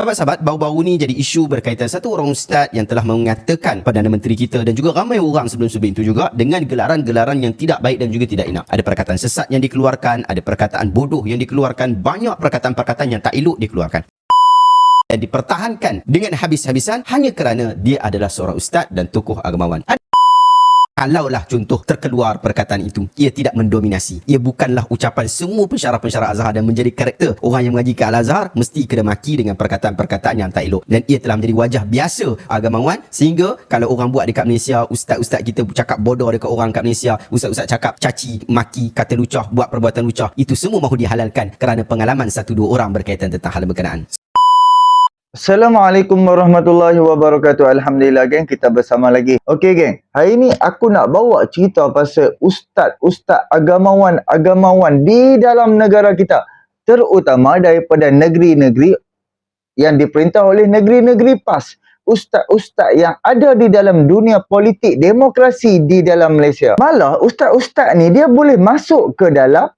Sahabat-sahabat, baru-baru ni jadi isu berkaitan satu orang ustaz yang telah mengatakan Perdana Menteri kita dan juga ramai orang sebelum-sebelum itu juga dengan gelaran-gelaran yang tidak baik dan juga tidak enak. Ada perkataan sesat yang dikeluarkan, ada perkataan bodoh yang dikeluarkan, banyak perkataan-perkataan yang tak elok dikeluarkan. Dan dipertahankan dengan habis-habisan hanya kerana dia adalah seorang ustaz dan tokoh agamawan. Kalaulah contoh terkeluar perkataan itu, ia tidak mendominasi. Ia bukanlah ucapan semua pensyarah-pensyarah Azhar dan menjadi karakter orang yang mengaji ke Al-Azhar mesti kena maki dengan perkataan-perkataan yang tak elok. Dan ia telah menjadi wajah biasa agamawan sehingga kalau orang buat dekat Malaysia, ustaz-ustaz kita cakap bodoh dekat orang kat Malaysia, ustaz-ustaz cakap caci, maki, kata lucah, buat perbuatan lucah, itu semua mahu dihalalkan kerana pengalaman satu dua orang berkaitan tentang hal berkenaan. Assalamualaikum warahmatullahi wabarakatuh. Alhamdulillah geng, kita bersama lagi. Okey geng, hari ni aku nak bawa cerita pasal ustaz-ustaz agamawan di dalam negara kita, terutama daripada negeri-negeri yang diperintah oleh negeri-negeri PAS. Ustaz-ustaz yang ada di dalam dunia politik demokrasi di dalam Malaysia. Malah ustaz-ustaz ni dia boleh masuk ke dalam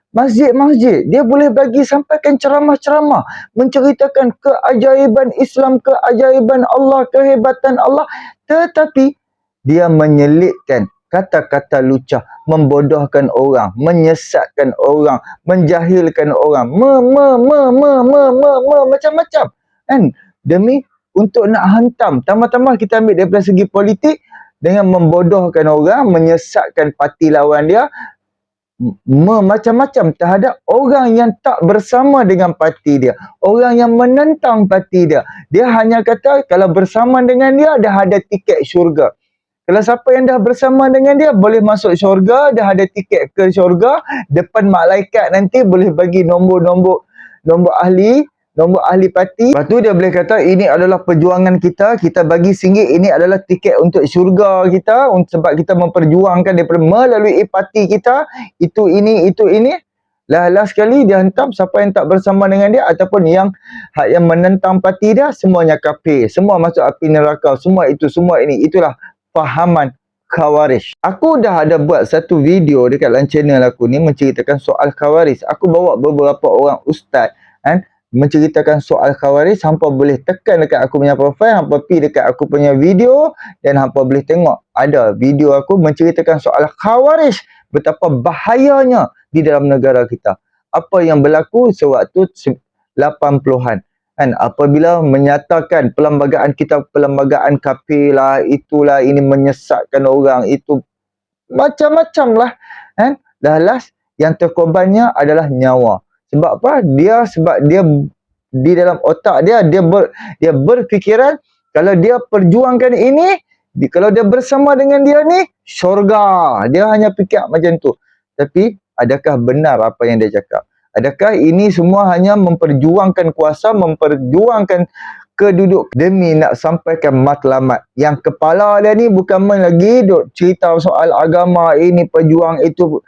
masjid-masjid, dia boleh bagi sampaikan ceramah-ceramah menceritakan keajaiban Islam, keajaiban Allah, kehebatan Allah, tetapi dia menyelitkan kata-kata lucah, membodohkan orang, menyesatkan orang, menjahilkan orang, macam-macam kan, demi untuk nak hantam. Tambah-tambah kita ambil daripada segi politik dengan membodohkan orang, menyesatkan parti lawan dia, macam-macam terhadap orang yang tak bersama dengan parti dia, orang yang menentang parti dia. Dia hanya kata kalau bersama dengan dia dah ada tiket syurga. Kalau siapa yang dah bersama dengan dia boleh masuk syurga, dah ada tiket ke syurga, depan malaikat nanti boleh bagi nombor ahli parti. Lepas tu dia boleh kata ini adalah perjuangan kita, kita bagi RM1, ini adalah tiket untuk syurga kita, sebab kita memperjuangkan daripada melalui parti kita, itu ini. Last sekali dia hantam siapa yang tak bersama dengan dia ataupun yang menentang parti dia, semuanya kafir, semua masuk api neraka, semua itu, semua ini. Itulah fahaman Khawarij. Aku dah ada buat satu video dekat dalam channel aku ni menceritakan soal Khawarij. Aku bawa beberapa orang ustaz kan, menceritakan soal Khawarij. Hampa boleh tekan dekat aku punya profile, hampa pergi dekat aku punya video dan hampa boleh tengok ada video aku menceritakan soal Khawarij, betapa bahayanya di dalam negara kita. Apa yang berlaku sewaktu 80-an kan, apabila menyatakan perlembagaan kita perlembagaan kafir lah, itulah, ini menyesatkan orang, itu macam-macam lah kan. Dah last yang terkorbannya adalah nyawa. Sebab apa? Sebab dia di dalam otak dia berfikiran kalau dia perjuangkan ini, kalau dia bersama dengan dia ni, syurga. Dia hanya fikir macam tu. Tapi adakah benar apa yang dia cakap? Adakah ini semua hanya memperjuangkan kuasa, memperjuangkan keduduk demi nak sampaikan matlamat? Yang kepala dia ni bukan main lagi duk cerita soal agama, ini pejuang, itu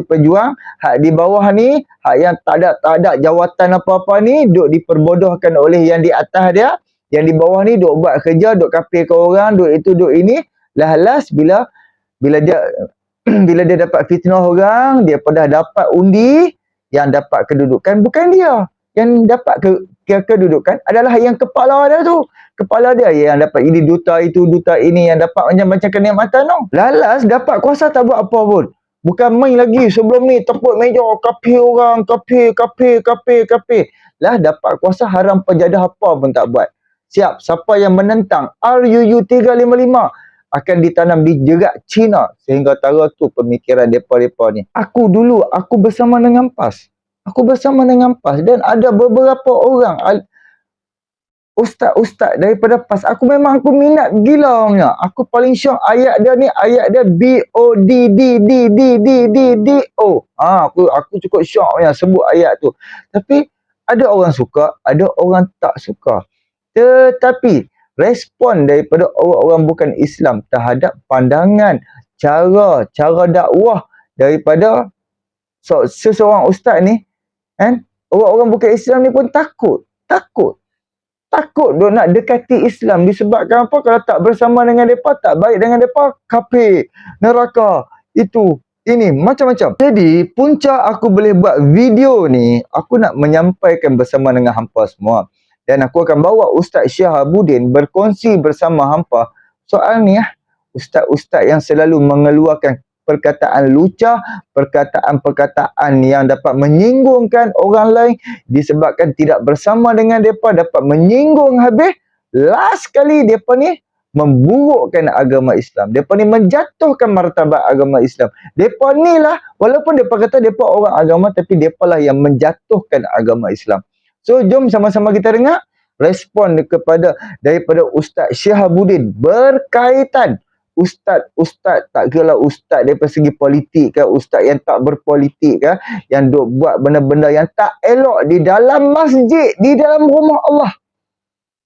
pejuang. Hak di bawah ni, hak yang tak ada jawatan apa-apa ni, duk diperbodohkan oleh yang di atas dia. Yang di bawah ni duk buat kerja, duk kafir ke orang, duk itu, duk ini. Last bila dia bila dia dapat fitnah orang, dia pada dapat undi, yang dapat kedudukan bukan dia. Yang dapat kedudukan adalah yang kepala dia tu. Kepala dia yang dapat ini duta, itu duta, ini yang dapat macam-macam kenikmatan tu. Lalas dapat kuasa tak buat apa pun. Bukan main lagi sebelum ni tepuk meja kafir orang, kafir. Lah dapat kuasa haram penjadah apa pun tak buat. Siap, siapa yang menentang RUU 355 akan ditanam di jerat Cina, sehingga tara tu pemikiran depa-depa ni. Aku bersama dengan PAS. Dan ada beberapa orang ustaz-ustaz daripada PAS. Aku minat gila punya. Aku paling syok ayat dia BODDDDDDO. Aku cukup syok punya sebut ayat tu. Tapi ada orang suka, ada orang tak suka. Tetapi respon daripada orang-orang bukan Islam terhadap pandangan, cara dakwah daripada seseorang ustaz ni kan, orang-orang bukan Islam ni pun takut duk nak dekati Islam. Disebabkan apa? Kalau tak bersama dengan mereka, tak baik dengan mereka, kafir, neraka, itu, ini, macam-macam. Jadi punca aku boleh buat video ni, aku nak menyampaikan bersama dengan hampa semua. Dan aku akan bawa Ustaz Syihabuddin berkongsi bersama hampa soal ni ustaz-ustaz yang selalu mengeluarkan perkataan lucah, perkataan-perkataan yang dapat menyinggungkan orang lain disebabkan tidak bersama dengan mereka, dapat menyinggung habis. Last kali mereka ni memburukkan agama Islam. Mereka ni menjatuhkan martabat agama Islam. Mereka ni lah, walaupun mereka kata mereka orang agama, tapi mereka lah yang menjatuhkan agama Islam. So, jom sama-sama kita dengar respon daripada Ustaz Syihabuddin berkaitan ustaz tak kira ustaz daripada segi politik ke, ustaz yang tak berpolitik ke, yang duk buat benda-benda yang tak elok di dalam masjid, di dalam rumah Allah.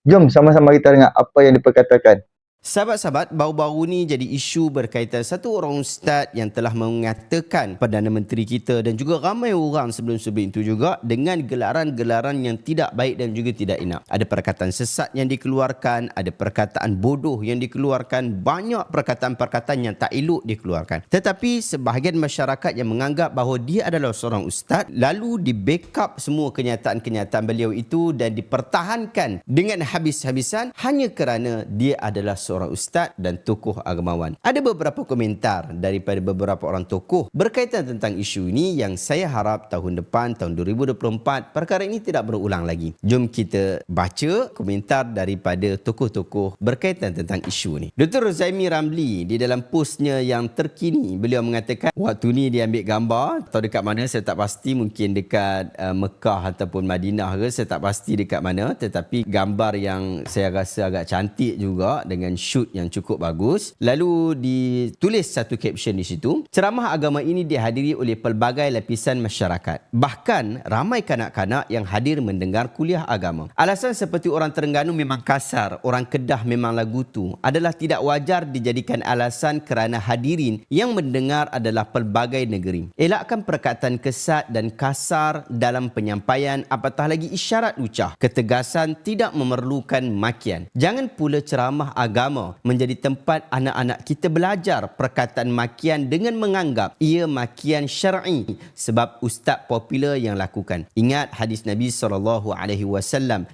Jom sama-sama kita dengar apa yang diperkatakan. Sahabat-sahabat, baru-baru ni jadi isu berkaitan satu orang ustaz yang telah mengatakan Perdana Menteri kita dan juga ramai orang sebelum-sebelum itu juga dengan gelaran-gelaran yang tidak baik dan juga tidak enak. Ada perkataan sesat yang dikeluarkan, ada perkataan bodoh yang dikeluarkan, banyak perkataan-perkataan yang tak elok dikeluarkan. Tetapi sebahagian masyarakat yang menganggap bahawa dia adalah seorang ustaz, lalu di backup semua kenyataan-kenyataan beliau itu dan dipertahankan dengan habis-habisan hanya kerana dia adalah seorang ustaz dan tokoh agamawan. Ada beberapa komentar daripada beberapa orang tokoh berkaitan tentang isu ini yang saya harap tahun depan, tahun 2024, perkara ini tidak berulang lagi. Jom kita baca komentar daripada tokoh-tokoh berkaitan tentang isu ini. Dr. Rozaimi Ramli di dalam postnya yang terkini, beliau mengatakan waktu ni dia ambil gambar atau dekat mana saya tak pasti, mungkin dekat Mekah ataupun Madinah ke, saya tak pasti dekat mana, tetapi gambar yang saya rasa agak cantik juga dengan shoot yang cukup bagus. Lalu ditulis satu caption di situ, ceramah agama ini dihadiri oleh pelbagai lapisan masyarakat. Bahkan ramai kanak-kanak yang hadir mendengar kuliah agama. Alasan seperti orang Terengganu memang kasar, orang Kedah memang lagutu adalah tidak wajar dijadikan alasan kerana hadirin yang mendengar adalah pelbagai negeri. Elakkan perkataan kesat dan kasar dalam penyampaian, apatah lagi isyarat lucah. Ketegasan tidak memerlukan makian. Jangan pula ceramah agama menjadi tempat anak-anak kita belajar perkataan makian dengan menganggap ia makian syar'i sebab ustaz popular yang lakukan. Ingat hadis Nabi SAW,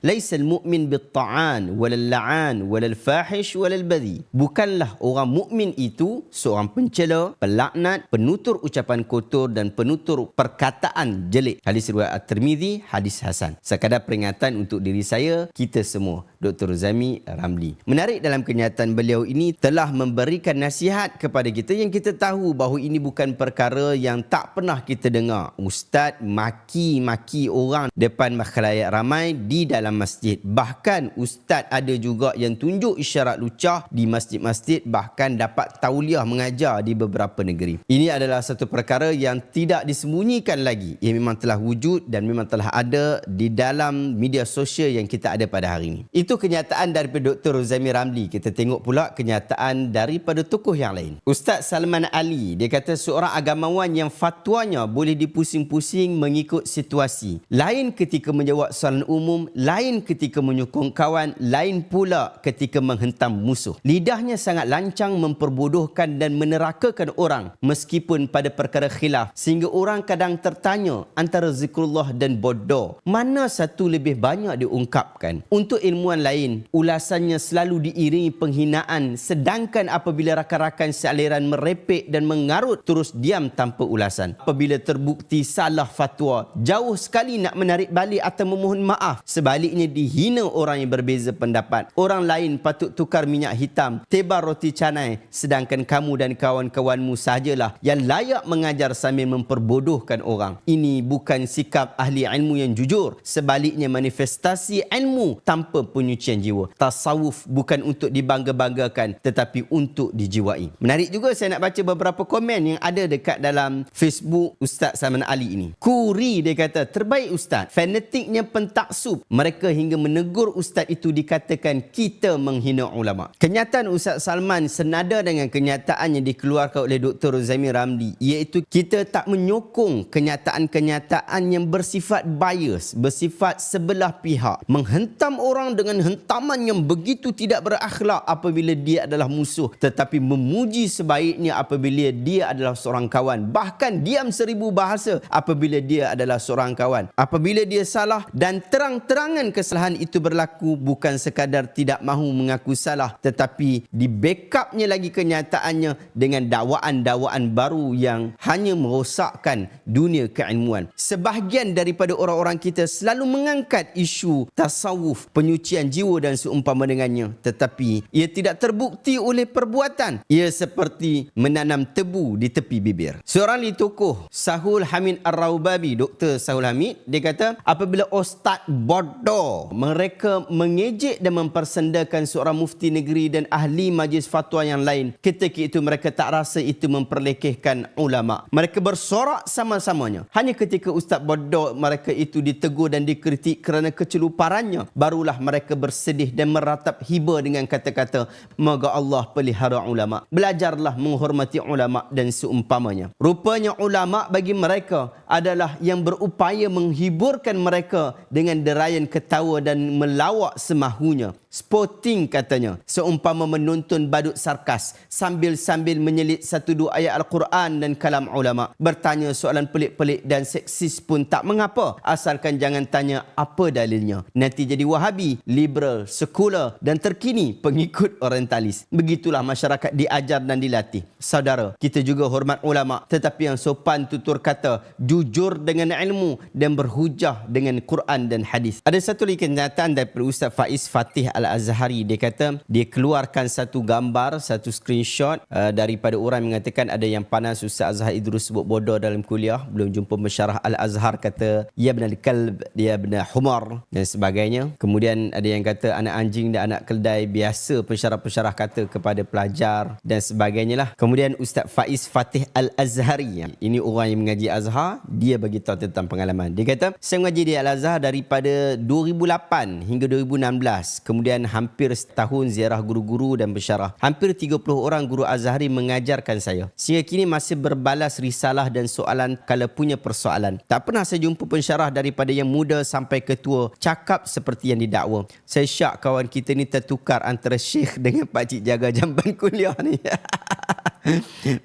laisal mu'min bit-ta'an walal la'an walal fahish walal badhi. Bukanlah orang mukmin itu seorang pencela, pelaknat, penutur ucapan kotor dan penutur perkataan jelek. Hadis riwayat At-Tirmizi, hadis hasan. Sekadar peringatan untuk diri saya, kita semua. Dr. Rozaimi Ramli. Menarik dalam kenyataan beliau ini telah memberikan nasihat kepada kita yang kita tahu bahawa ini bukan perkara yang tak pernah kita dengar. Ustaz maki-maki orang depan makhalayak ramai di dalam masjid. Bahkan ustaz ada juga yang tunjuk isyarat lucah di masjid-masjid, bahkan dapat tauliah mengajar di beberapa negeri. Ini adalah satu perkara yang tidak disembunyikan lagi. Ia memang telah wujud dan memang telah ada di dalam media sosial yang kita ada pada hari ini. Itu kenyataan daripada Dr. Rozaimi Ramli. Kita tengok pula kenyataan daripada tokoh yang lain. Ustaz Salman Ali, dia kata seorang agamawan yang fatwanya boleh dipusing-pusing mengikut situasi. Lain ketika menjawab soalan umum, lain ketika menyokong kawan, lain pula ketika menghentam musuh. Lidahnya sangat lancang memperbodohkan dan menerakakan orang meskipun pada perkara khilaf, sehingga orang kadang tertanya antara zikrullah dan bodoh, mana satu lebih banyak diungkapkan. Untuk ilmuwan lain, ulasannya selalu diiringi penghinaan, sedangkan apabila rakan-rakan sealiran merepek dan mengarut, terus diam tanpa ulasan. Apabila terbukti salah fatwa, jauh sekali nak menarik balik atau memohon maaf. Sebaliknya dihina orang yang berbeza pendapat. Orang lain patut tukar minyak hitam, tebar roti canai, sedangkan kamu dan kawan-kawanmu sahajalah yang layak mengajar sambil memperbodohkan orang. Ini bukan sikap ahli ilmu yang jujur. Sebaliknya manifestasi ilmu tanpa penyucian jiwa. Tasawuf bukan untuk dibangga-banggakan, tetapi untuk dijiwai. Menarik juga saya nak baca beberapa komen yang ada dekat dalam Facebook Ustaz Salman Ali ini. Kuri dia kata, terbaik Ustaz, fanatiknya pentaksub. Mereka hingga menegur Ustaz itu dikatakan kita menghina ulama. Kenyataan Ustaz Salman senada dengan kenyataan yang dikeluarkan oleh Dr. Rozaimi Ramli, iaitu kita tak menyokong kenyataan-kenyataan yang bersifat bias, bersifat sebelah pihak, menghentam orang dengan dengan hentaman yang begitu tidak berakhlak apabila dia adalah musuh, tetapi memuji sebaiknya apabila dia adalah seorang kawan. Bahkan diam 1000 bahasa apabila dia adalah seorang kawan. Apabila dia salah dan terang-terangan kesalahan itu berlaku, bukan sekadar tidak mahu mengaku salah, tetapi di backupnya lagi kenyataannya dengan dakwaan-dakwaan baru yang hanya merosakkan dunia keilmuan. Sebahagian daripada orang-orang kita selalu mengangkat isu tasawuf, penyucian jiwa dan seumpama dengannya, tetapi ia tidak terbukti oleh perbuatan. Ia seperti menanam tebu di tepi bibir. Seorang di tokoh Sahul Hamid Ar-Raubabi, Dr. Sahul Hamid, dia kata apabila ustaz bodoh mereka mengejek dan mempersendakan seorang mufti negeri dan ahli majlis fatwa yang lain, ketika itu mereka tak rasa itu memperlekehkan ulama. Mereka bersorak sama-samanya. Hanya ketika ustaz bodoh mereka itu ditegur dan dikritik kerana keceluparannya, barulah mereka bersedih dan meratap hiba dengan kata-kata, moga Allah pelihara ulama. Belajarlah menghormati ulama dan seumpamanya. Rupanya ulama bagi mereka adalah yang berupaya menghiburkan mereka dengan derayan ketawa dan melawak semahunya. Sporting katanya, seumpama menonton badut sarkas sambil-sambil menyelit 1-2 ayat Al-Quran dan kalam ulama. Bertanya soalan pelik-pelik dan seksis pun tak mengapa, asalkan jangan tanya apa dalilnya. Nanti jadi Wahabi, liberal, sekular dan terkini pengikut orientalis. Begitulah masyarakat diajar dan dilatih. Saudara, kita juga hormat ulama, tetapi yang sopan tutur kata, jujur dengan ilmu dan berhujah dengan Quran dan hadis. Ada satu lagi kenyataan daripada Ustaz Faiz Fatih Al-Azhari. Dia kata dia keluarkan satu gambar, satu screenshot daripada orang mengatakan ada yang panas Ustaz Azhar Idrus sebut bodoh dalam kuliah. Belum jumpa mensyarah Al-Azhar kata ya benar kalb, dia benar humar dan sebagainya. Kemudian ada yang kata anak anjing dan anak keldai. Biasa pensyarah-pensyarah kata kepada pelajar dan sebagainya lah. Kemudian Ustaz Faiz Fatih Al-Azhari, ini orang yang mengaji Azhar, dia bagi tahu tentang pengalaman. Dia kata saya mengaji di Al-Azhar daripada 2008 hingga 2016. Kemudian hampir setahun ziarah guru-guru dan pensyarah. Hampir 30 orang guru Azhari mengajarkan saya. Sehingga kini masih berbalas risalah dan soalan kalau punya persoalan. Tak pernah saya jumpa pensyarah daripada yang muda sampai ke tua cakap seperti yang didakwa. Saya syak kawan kita ni tertukar antara syekh dengan pakcik jaga jamban kuliah ni.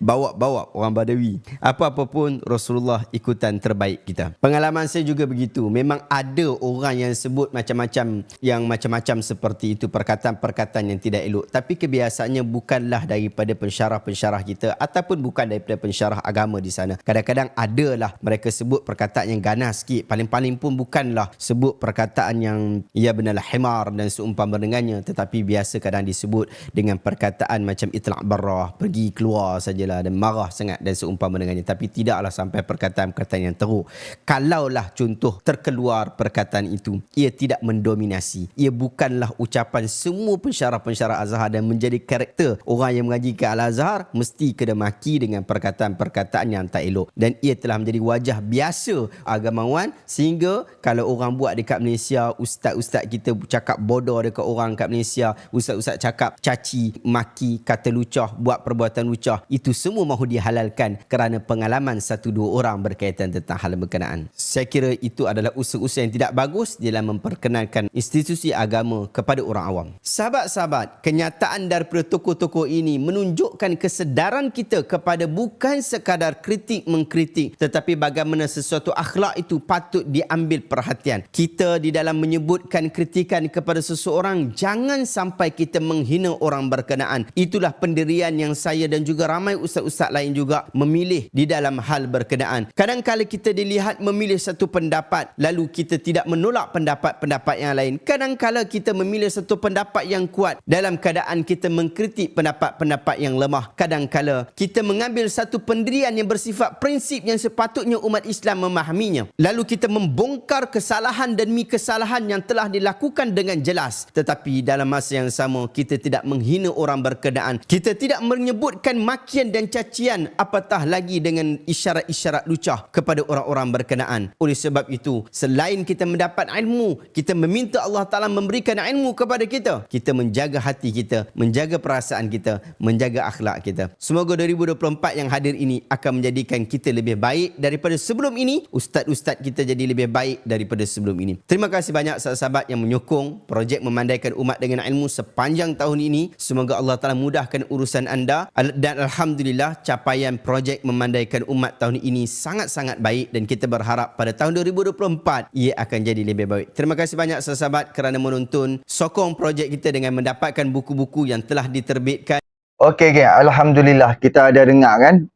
Bawa-bawa orang Badawi. Apa-apa pun Rasulullah ikutan terbaik kita. Pengalaman saya juga begitu. Memang ada orang yang sebut macam-macam, yang macam-macam seperti itu, perkataan-perkataan yang tidak elok. Tapi kebiasaannya bukanlah daripada pensyarah-pensyarah kita ataupun bukan daripada pensyarah agama di sana. Kadang-kadang adalah mereka sebut perkataan yang ganas sikit. Paling-paling pun bukanlah sebut perkataan yang ya benarlah himar dan seumpama dengannya, tetapi biasa kadang disebut dengan perkataan macam itlaq barrah, pergi keluar sajalah dan marah sangat dan seumpama dengannya, tapi tidaklah sampai perkataan-perkataan yang teruk. Kalaulah contoh terkeluar perkataan itu, ia tidak mendominasi, ia bukanlah ucapan semua pensyarah-pensyarah Azhar dan menjadi karakter orang yang mengaji ke Al-Azhar mesti kena maki dengan perkataan-perkataan yang tak elok, dan ia telah menjadi wajah biasa agamawan, sehingga kalau orang buat dekat Malaysia, ustaz-ustaz kita cakap bodoh dekat orang kat Malaysia, ustaz-ustaz cakap caci, maki, kata lucah, buat perbuatan lucah, itu semua mahu dihalalkan kerana pengalaman 1-2 orang berkaitan tentang hal berkenaan. Saya kira itu adalah usaha-usaha yang tidak bagus dalam memperkenalkan institusi agama kepada orang awam. Sahabat-sahabat, kenyataan daripada tokoh-tokoh ini menunjukkan kesedaran kita kepada bukan sekadar kritik mengkritik, tetapi bagaimana sesuatu akhlak itu patut diambil perhatian. Kita di dalam menyebutkan kritikan kepada seseorang, jangan sampai kita menghina orang berkenaan. Itulah pendirian yang saya dan juga ramai ustaz-ustaz lain juga memilih di dalam hal berkenaan. Kadang-kadang kita dilihat memilih satu pendapat, lalu kita tidak menolak pendapat-pendapat yang lain. Kadang-kadang kita memilih satu pendapat yang kuat dalam keadaan kita mengkritik pendapat-pendapat yang lemah. Kadang-kadang kita mengambil satu pendirian yang bersifat prinsip yang sepatutnya umat Islam memahaminya, lalu kita membongkar kesalahan demi kesalahan yang telah dilakukan dengan jelas, tetapi dalam masa yang sama kita tidak menghina orang berkenaan, kita tidak menyebutkan makian dan cacian, apatah lagi dengan isyarat-isyarat lucah kepada orang-orang berkenaan. Oleh sebab itu, selain kita mendapat ilmu, kita meminta Allah Ta'ala memberikan ilmu kepada kita, kita menjaga hati kita, menjaga perasaan kita, menjaga akhlak kita. Semoga 2024 yang hadir ini akan menjadikan kita lebih baik daripada sebelum ini, ustaz-ustaz kita jadi lebih baik daripada sebelum ini. Terima kasih banyak sahabat-sahabat yang menyokong sokong projek memandaikan umat dengan ilmu sepanjang tahun ini. Semoga Allah Ta'ala mudahkan urusan anda, dan Alhamdulillah capaian projek memandaikan umat tahun ini sangat-sangat baik, dan kita berharap pada tahun 2024 ia akan jadi lebih baik. Terima kasih banyak sahabat kerana menonton. Sokong projek kita dengan mendapatkan buku-buku yang telah diterbitkan. Okey, geng. Alhamdulillah kita ada dengar kan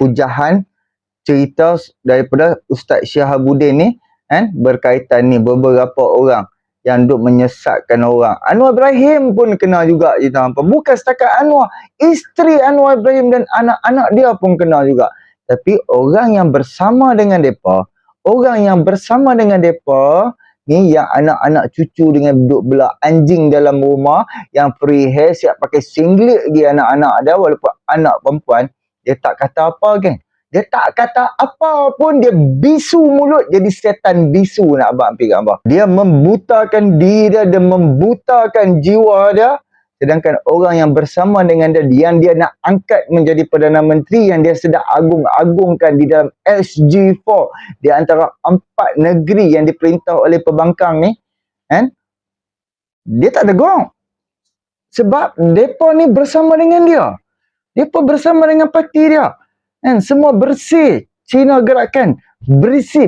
hujahan cerita daripada Ustaz Syihabuddin ni kan, berkaitan ni beberapa orang yang duk menyesatkan orang. Anwar Ibrahim pun kena juga cerita hampa. Bukan setakat Anwar, isteri Anwar Ibrahim dan anak-anak dia pun kena juga. Tapi orang yang bersama dengan depa, ni yang anak-anak cucu dengan duduk belah anjing dalam rumah, yang free hair, siap pakai singlet lagi anak-anak dia, walaupun anak perempuan, dia tak kata apa, geng. Dia tak kata apa pun, dia bisu mulut, jadi setan bisu nak abang pergi gambar. Dia membutakan diri dia, dia membutakan jiwa dia. Sedangkan orang yang bersama dengan dia, yang dia nak angkat menjadi Perdana Menteri, yang dia sedang agung-agungkan di dalam SG4, di antara 4 negeri yang diperintah oleh pembangkang ni, kan? Dia tak tegur. Sebab mereka ni bersama dengan dia. Mereka bersama dengan parti dia. Kan? Semua bersih. Cina gerakan. Bersih.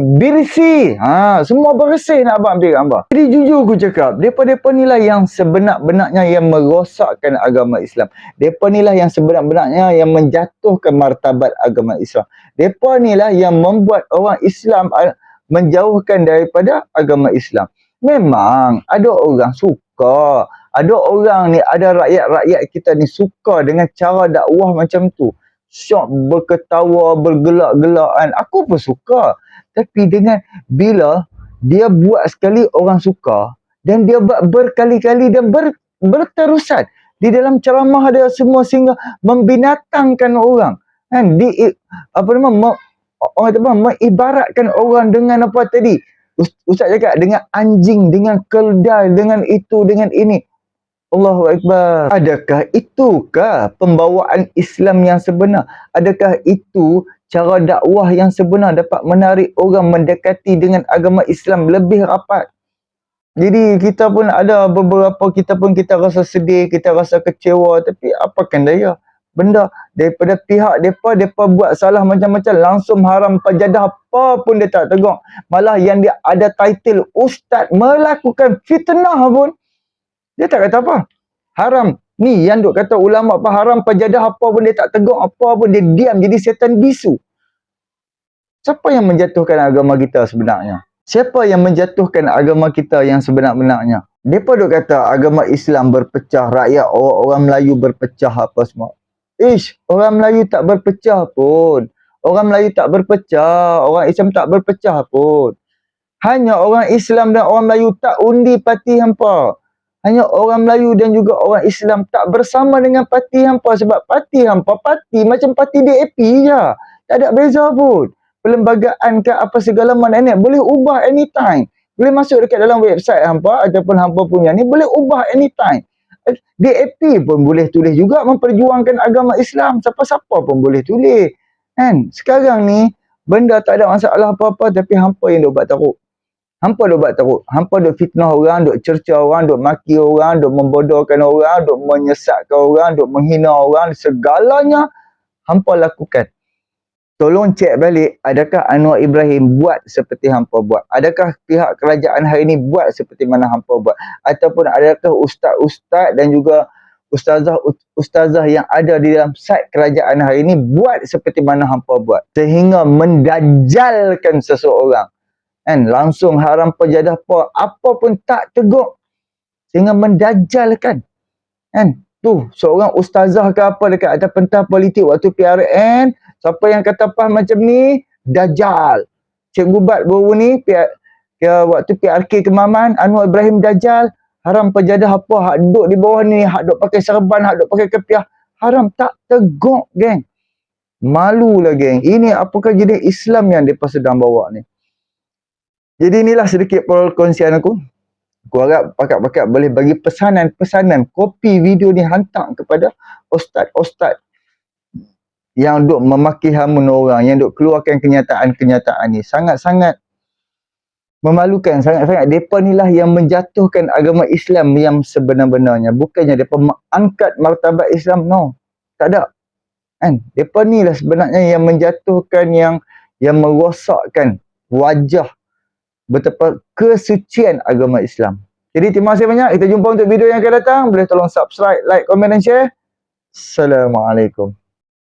Semua bersih nak abang ambil gambar. Jadi jujur aku cakap, mereka ni lah yang sebenar-benarnya yang merosakkan agama Islam. Mereka ni lah yang sebenar-benarnya yang menjatuhkan martabat agama Islam. Mereka ni lah yang membuat orang Islam menjauhkan daripada agama Islam. Memang ada orang suka. Ada orang ni, ada rakyat-rakyat kita ni suka dengan cara dakwah macam tu. Syok berketawa, bergelak-gelakan. Aku pun suka. Tapi dengan bila dia buat sekali orang suka, dan dia buat berkali-kali dan berterusan di dalam ceramah dia semua, sehingga membinatangkan orang. Kan? Mengibaratkan orang dengan apa tadi? Ustaz cakap dengan anjing, dengan keldai, dengan itu, dengan ini. Allahu Akbar. Adakah itukah pembawaan Islam yang sebenar? Adakah itu cara dakwah yang sebenar dapat menarik orang mendekati dengan agama Islam lebih rapat? Jadi kita pun ada beberapa, kita rasa sedih, kita rasa kecewa, tapi apakan daya? Benda daripada pihak mereka buat salah macam-macam, langsung haram pajadah, apa pun dia tak tegur. Malah yang dia ada title ustaz melakukan fitnah pun dia tak kata apa. Haram. Ni yang duk kata ulama apa haram pajadah, apa pun dia tak tegur, apa pun dia diam, jadi setan bisu. Siapa yang menjatuhkan agama kita sebenarnya? Siapa yang menjatuhkan agama kita yang sebenar-benarnya? Mereka duk kata agama Islam berpecah, rakyat orang Melayu berpecah apa semua. Orang Melayu tak berpecah pun. Orang Melayu tak berpecah. Orang Islam tak berpecah pun. Hanya orang Islam dan orang Melayu tak undi parti hampa. Hanya orang Melayu dan juga orang Islam tak bersama dengan parti hampa. Sebab parti hampa, parti macam parti DAP je. Tak ada beza pun. Perlembagaan ke apa segala mana ni boleh ubah anytime. Boleh masuk dekat dalam website hampa ataupun hampa punya ni, boleh ubah anytime. DAP pun boleh tulis juga memperjuangkan agama Islam. Siapa-siapa pun boleh tulis. Kan? Sekarang ni, benda tak ada masalah apa-apa, tapi hampa yang duk buat teruk. Hampa duk buat teruk. Hampa duk fitnah orang, duk cerca orang, duk maki orang, duk membodohkan orang, duk menyesatkan orang, duk menghina orang. Segalanya hampa lakukan. Tolong cek balik, adakah Anwar Ibrahim buat seperti hampa buat? Adakah pihak kerajaan hari ini buat seperti mana hampa buat? Ataupun adakah ustaz-ustaz dan juga ustazah yang ada di dalam site kerajaan hari ini buat seperti mana hampa buat? Sehingga mendajjalkan seseorang. Kan? Langsung haram pajadah apa pun tak tegur. Sehingga mendajjalkan. Kan? Tu, seorang ustazah ke apa dekat atas pentas politik waktu PRN, siapa yang kata pas macam ni, dajjal. Cikgu Bat baru ni, waktu PRK Kemaman, Anwar Ibrahim dajjal, haram pajadah apa, hak duduk di bawah ni, hak duduk pakai serban, hak duduk pakai kepiah, haram tak tegur, geng. Malu lah, geng. Ini apakah jenis Islam yang mereka sedang bawa ni? Jadi inilah sedikit perkongsian aku. Aku harap pakat-pakat boleh bagi pesanan-pesanan, kopi video ni hantar kepada ustaz-ustaz yang duk memaki hamun orang, yang duk keluarkan kenyataan-kenyataan ni. Sangat-sangat memalukan sangat-sangat. Mereka ni lah yang menjatuhkan agama Islam yang sebenar-benarnya. Bukannya mereka mengangkat martabat Islam. No. Tak ada. Kan? Mereka ni lah sebenarnya yang menjatuhkan, yang merosakkan wajah betapa kesucian agama Islam. Jadi terima kasih banyak. Kita jumpa untuk video yang akan datang. Boleh tolong subscribe, like, komen dan share. Assalamualaikum.